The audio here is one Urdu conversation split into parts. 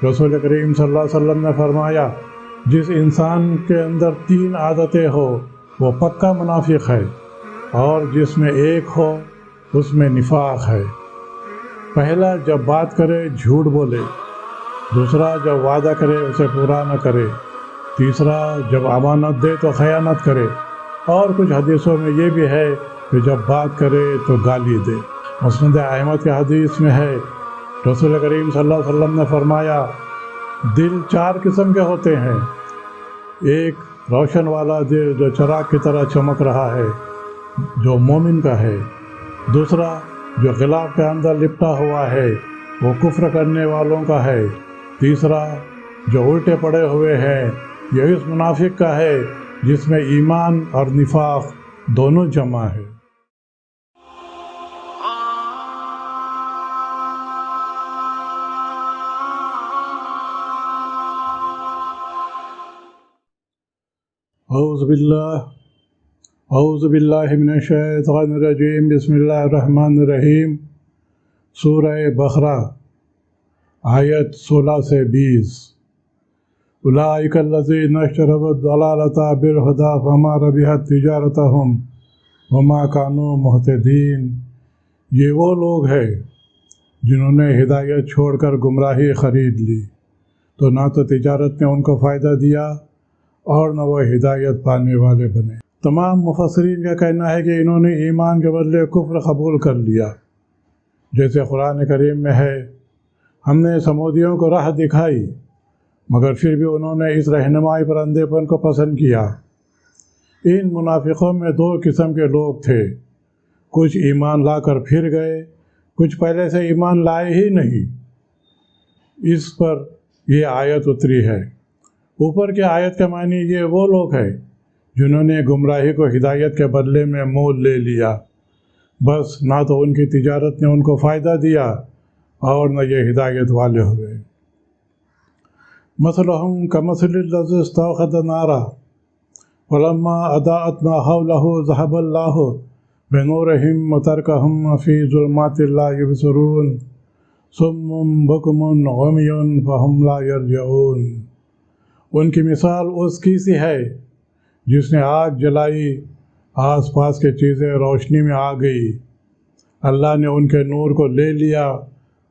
رسول کریم صلی اللہ علیہ وسلم نے فرمایا جس انسان کے اندر 3 عادتیں ہو وہ پکا منافق ہے، اور جس میں ایک ہو اس میں نفاق ہے۔ پہلا، جب بات کرے جھوٹ بولے۔ دوسرا، جب وعدہ کرے اسے پورا نہ کرے۔ تیسرا، جب امانت دے تو خیانت کرے۔ اور کچھ حدیثوں میں یہ بھی ہے کہ جب بات کرے تو گالی دے۔ مسند احمد کے حدیث میں ہے، رسول کریم صلی اللہ علیہ وسلم نے فرمایا دل 4 قسم کے ہوتے ہیں۔ ایک، روشن والا دل جو چراغ کی طرح چمک رہا ہے، جو مومن کا ہے۔ دوسرا، جو غلاف کے اندر لپٹا ہوا ہے، وہ کفر کرنے والوں کا ہے۔ تیسرا، جو الٹے پڑے ہوئے ہیں، یہ اس منافق کا ہے جس میں ایمان اور نفاق دونوں جمع ہے۔ اعوذ باللہ من الشیطان الرجیم، بسم اللہ الرحمن الرحیم۔ سورہ بقرہ، آیت 16 سے 20۔ اولئک الذین اشتروا الضلالۃ بالہدی فما ربحت تجارتہم وما کانوا مہتدین۔ یہ وہ لوگ ہیں جنہوں نے ہدایت چھوڑ کر گمراہی خرید لی، تو نہ تو تجارت نے ان کو فائدہ دیا اور نہ وہ ہدایت پانے والے بنے۔ تمام مفسرین کا کہنا ہے کہ انہوں نے ایمان کے بدلے کفر قبول کر لیا۔ جیسے قرآن کریم میں ہے، ہم نے سمودیوں کو راہ دکھائی مگر پھر بھی انہوں نے اس رہنمائی پر اندھے پن کو پسند کیا۔ ان منافقوں میں 2 قسم کے لوگ تھے، کچھ ایمان لا کر پھر گئے، کچھ پہلے سے ایمان لائے ہی نہیں۔ اس پر یہ آیت اتری ہے۔ اوپر کی آیت کا معنی یہ وہ لوگ ہیں جنہوں نے گمراہی کو ہدایت کے بدلے میں مول لے لیا، بس نہ تو ان کی تجارت نے ان کو فائدہ دیا اور نہ یہ ہدایت والے ہوئے۔ مثلہم کمثل الذی استوقد نارا فلما اضاءت ما حولہ ذہب اللہ بنورہم وترکہم فی ظلمات لا یبصرون صم بکم عمی فہم لا یرجعون۔ ان کی مثال اس کی سی ہے جس نے آگ جلائی، آس پاس کی چیزیں روشنی میں آ گئی، اللہ نے ان کے نور کو لے لیا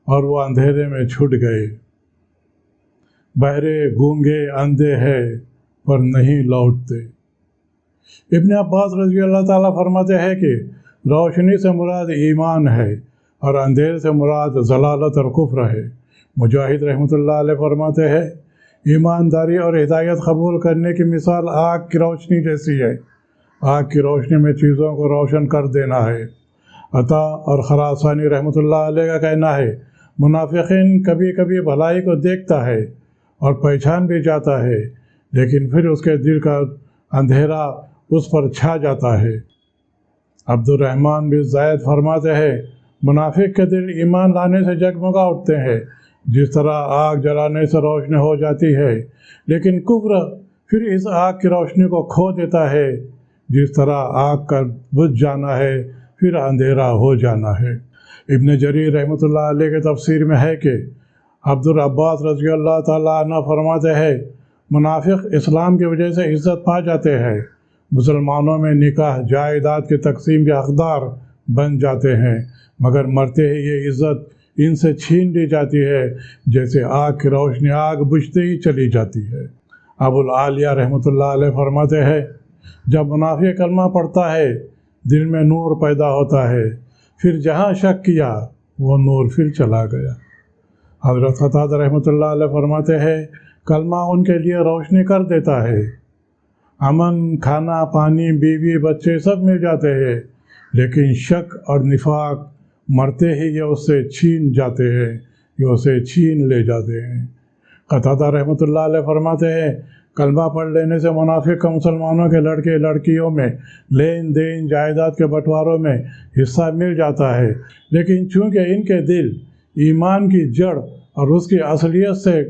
اور وہ اندھیرے میں چھٹ گئے۔ بہرے، گونگے، اندھے ہیں پر نہیں لوٹتے۔ ابن عباس رضی اللہ تعالیٰ فرماتے ہیں کہ روشنی سے مراد ایمان ہے اور اندھیرے سے مراد ضلالت اور کفر ہے۔ مجاہد رحمۃ اللہ علیہ فرماتے ہیں ایمانداری اور ہدایت قبول کرنے کی مثال آگ کی روشنی جیسی ہے۔ آگ کی روشنی میں چیزوں کو روشن کر دینا ہے۔ عطا اور خراسانی رحمۃ اللہ علیہ کا کہنا ہے منافقین کبھی کبھی بھلائی کو دیکھتا ہے اور پہچان بھی جاتا ہے، لیکن پھر اس کے دل کا اندھیرا اس پر چھا جاتا ہے۔ عبد الرحمن بن زید فرماتے ہیں منافق کے دل ایمان لانے سے جگمگا اٹھتے ہیں، جس طرح آگ جلانے سے روشنی ہو جاتی ہے، لیکن کفر پھر اس آگ کی روشنی کو کھو دیتا ہے، جس طرح آگ کا بجھ جانا ہے پھر اندھیرا ہو جانا ہے۔ ابن جریر رحمۃ اللہ علیہ کے تفسیر میں ہے کہ عبد العباس رضی اللہ تعالیٰ عنہ فرماتے ہیں منافق اسلام کی وجہ سے عزت پا جاتے ہیں، مسلمانوں میں نکاح جائیداد کی تقسیم کے حقدار بن جاتے ہیں، مگر مرتے ہی یہ عزت ان سے چھین لی جاتی ہے، جیسے آگ کی روشنی آگ بجھتے ہی چلی جاتی ہے۔ ابو العالیہ رحمۃ اللہ علیہ فرماتے ہیں جب منافق کلمہ پڑھتا ہے دل میں نور پیدا ہوتا ہے، پھر جہاں شک کیا وہ نور پھر چلا گیا۔ حضرت قتادہ رحمۃ اللہ علیہ فرماتے ہیں کلمہ ان کے لیے روشنی کر دیتا ہے، امن، کھانا، پانی، بیوی، بچے سب مل جاتے ہیں، لیکن شک اور نفاق مرتے ہی یہ اس سے چھین جاتے ہیں، یہ اسے چھین لے جاتے ہیں۔ قتادہ رحمۃ اللہ علیہ فرماتے ہیں کلمہ پڑھ لینے سے منافق کا مسلمانوں کے لڑکے لڑکیوں میں لین دین جائیداد کے بٹواروں میں حصہ مل جاتا ہے، لیکن چونکہ ان کے دل ایمان کی جڑ اور اس کی اصلیت سے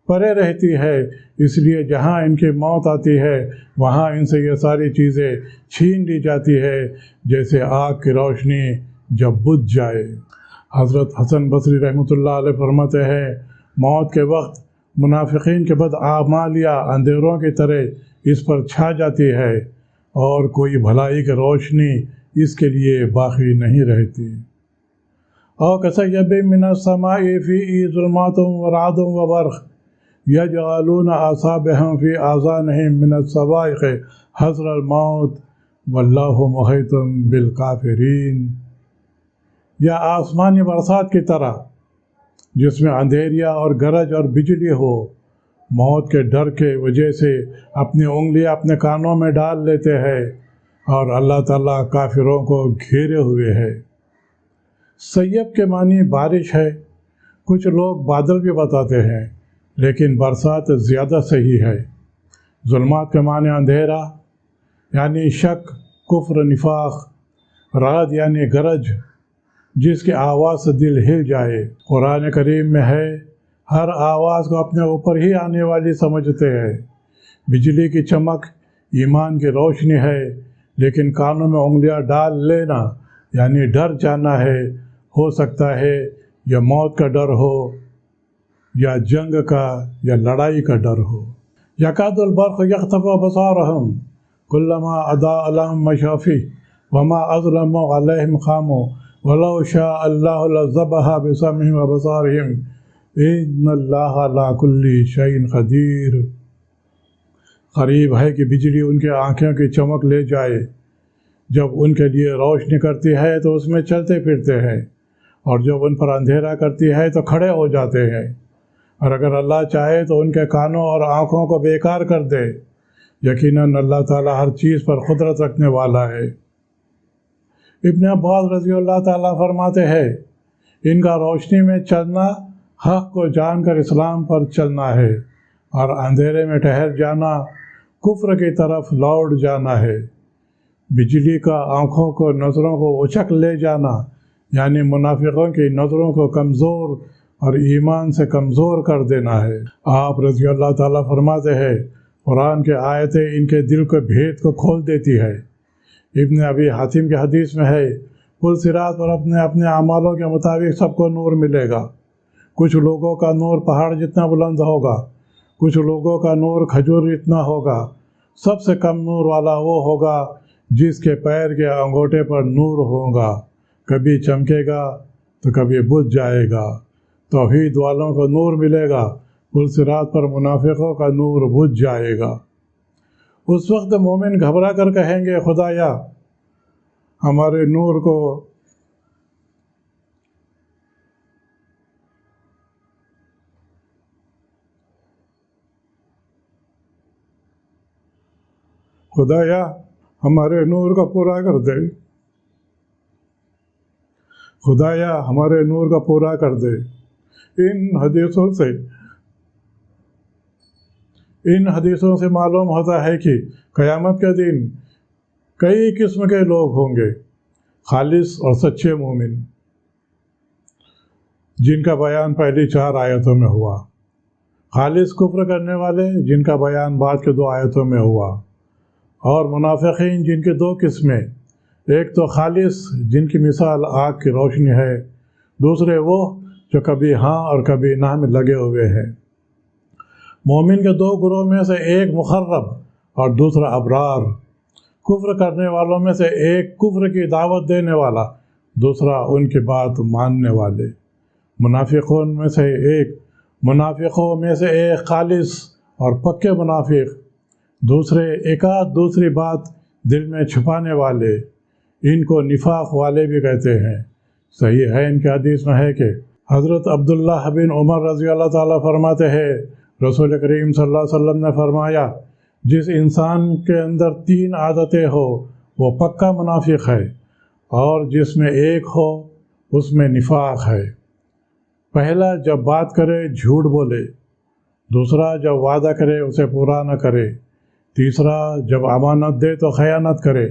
پرے رہتی ہے، اس لیے جہاں ان کی موت آتی ہے وہاں ان سے یہ ساری چیزیں چھین لی جاتی ہے، جیسے آگ کی روشنی جب بجھ جائے۔ حضرت حسن بصری رحمۃ اللہ علیہ فرماتے ہیں موت کے وقت منافقین کے بد اعمالیہ اندھیروں کی طرح اس پر چھا جاتی ہے اور کوئی بھلائی کی روشنی اس کے لیے باقی نہیں رہتی۔ او کصیب من السماء فیہ ظلمات ورعد وبرق یجعلون اصابعهم فی آذانهم من الصواعق حذر الموت واللہ محیط بالکافرین۔ یا آسمانی برسات کی طرح جس میں اندھیریا اور گرج اور بجلی ہو، موت کے ڈر کے وجہ سے اپنی انگلیاں اپنے کانوں میں ڈال لیتے ہیں، اور اللہ تعالیٰ کافروں کو گھیرے ہوئے ہے۔ سیب کے معنی بارش ہے، کچھ لوگ بادل بھی بتاتے ہیں لیکن برسات زیادہ صحیح ہے۔ ظلمات کے معنی اندھیرا یعنی شک، کفر، نفاق۔ رعد یعنی گرج، جس کی آواز سے دل ہل جائے۔ قرآن کریم میں ہے، ہر آواز کو اپنے اوپر ہی آنے والی سمجھتے ہیں۔ بجلی کی چمک ایمان کی روشنی ہے، لیکن کانوں میں انگلیاں ڈال لینا یعنی ڈر جانا ہے۔ ہو سکتا ہے یا موت کا ڈر ہو، یا جنگ کا، یا لڑائی کا ڈر ہو۔ یکاد البرق یخطف ابصارهم کلما اضاء لهم مشوا فیہ وما اظلم علیہم قاموا ولو شاء اللہ لذبح بسمعهم وابصارهم ان اللہ علی کل شیء قدیر۔ قریب ہے کہ بجلی ان کی آنکھوں کی چمک لے جائے، جب ان کے لیے روشنی کرتی ہے تو اس میں چلتے پھرتے ہیں، اور جب ان پر اندھیرا کرتی ہے تو کھڑے ہو جاتے ہیں، اور اگر اللہ چاہے تو ان کے کانوں اور آنکھوں کو بیکار کر دے۔ یقیناً اللہ تعالیٰ ہر چیز پر قدرت رکھنے والا ہے۔ ابن عباس رضی اللہ تعالیٰ فرماتے ہیں، ان کا روشنی میں چلنا حق کو جان کر اسلام پر چلنا ہے، اور اندھیرے میں ٹھہر جانا کفر کی طرف لوٹ جانا ہے۔ بجلی کا آنکھوں کو، نظروں کو اچک لے جانا یعنی منافقوں کی نظروں کو کمزور اور ایمان سے کمزور کر دینا ہے۔ آپ رضی اللہ تعالیٰ فرماتے ہیں، قرآن کے آیتیں ان کے دل کے بھید کو کھول دیتی ہے۔ ابن ابی حاتم کی حدیث میں ہے، پل صراط پر اپنے اپنے اعمالوں کے مطابق سب کو نور ملے گا۔ کچھ لوگوں کا نور پہاڑ جتنا بلند ہوگا، کچھ لوگوں کا نور کھجور اتنا ہوگا۔ سب سے کم نور والا وہ ہوگا جس کے پیر کے انگوٹھے پر نور ہوگا، کبھی چمکے گا تو کبھی بجھ جائے گا۔ توحید والوں کو نور ملے گا، پل صراط پر منافقوں کا نور بجھ جائے گا۔ اس وقت مومن گھبرا کر کہیں گے، خدایا ہمارے نور کو خدایا ہمارے نور کا پورا کر دے، خدایا ہمارے نور کا پورا کر دے۔ ان حدیثوں سے معلوم ہوتا ہے کہ قیامت کے دن کئی قسم کے لوگ ہوں گے۔ خالص اور سچے مومن، جن کا بیان پہلی 4 آیتوں میں ہوا۔ خالص کفر کرنے والے، جن کا بیان بعد کے 2 آیتوں میں ہوا۔ اور منافقین، جن کی 2 قسمیں، ایک تو خالص جن کی مثال آگ کی روشنی ہے، دوسرے وہ جو کبھی ہاں اور کبھی نہ میں لگے ہوئے ہیں۔ مومن کے 2 گروہ میں سے ایک مخرب اور دوسرا ابرار۔ کفر کرنے والوں میں سے ایک کفر کی دعوت دینے والا، دوسرا ان کی بات ماننے والے۔ منافقوں میں سے ایک خالص اور پکے منافق، دوسرے ایکاد دوسری بات دل میں چھپانے والے۔ ان کو نفاق والے بھی کہتے ہیں۔ صحیح ہے، ان کی حدیث میں ہے کہ حضرت عبداللہ بن عمر رضی اللہ تعالیٰ فرماتے ہیں، رسول کریم صلی اللہ علیہ وسلم نے فرمایا، جس انسان کے اندر 3 عادتیں ہو وہ پکا منافق ہے، اور جس میں ایک ہو اس میں نفاق ہے۔ پہلا، جب بات کرے جھوٹ بولے۔ دوسرا، جب وعدہ کرے اسے پورا نہ کرے۔ تیسرا، جب امانت دے تو خیانت کرے۔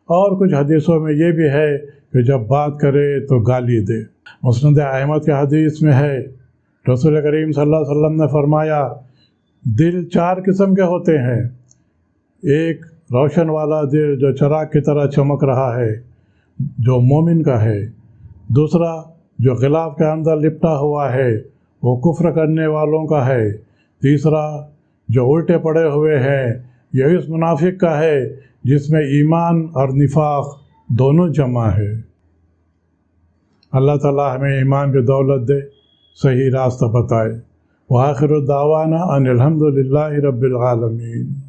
اور کچھ حدیثوں میں یہ بھی ہے کہ جب بات کرے تو گالی دے۔ مسند احمد کے حدیث میں ہے، رسول کریم صلی اللہ علیہ وسلم نے فرمایا، دل 4 قسم کے ہوتے ہیں۔ ایک، روشن والا دل جو چراغ کی طرح چمک رہا ہے، جو مومن کا ہے۔ دوسرا، جو غلاف کے اندر لپٹا ہوا ہے، وہ کفر کرنے والوں کا ہے۔ تیسرا جو الٹے پڑے ہوئے ہیں یہ اس منافق کا ہے جس میں ایمان اور نفاق دونوں جمع ہے۔ اللہ تعالیٰ ہمیں ایمان کی دولت دے، صحیح راستہ بتائے۔ وآخر دعوانا ان الحمد للہ رب العالمین۔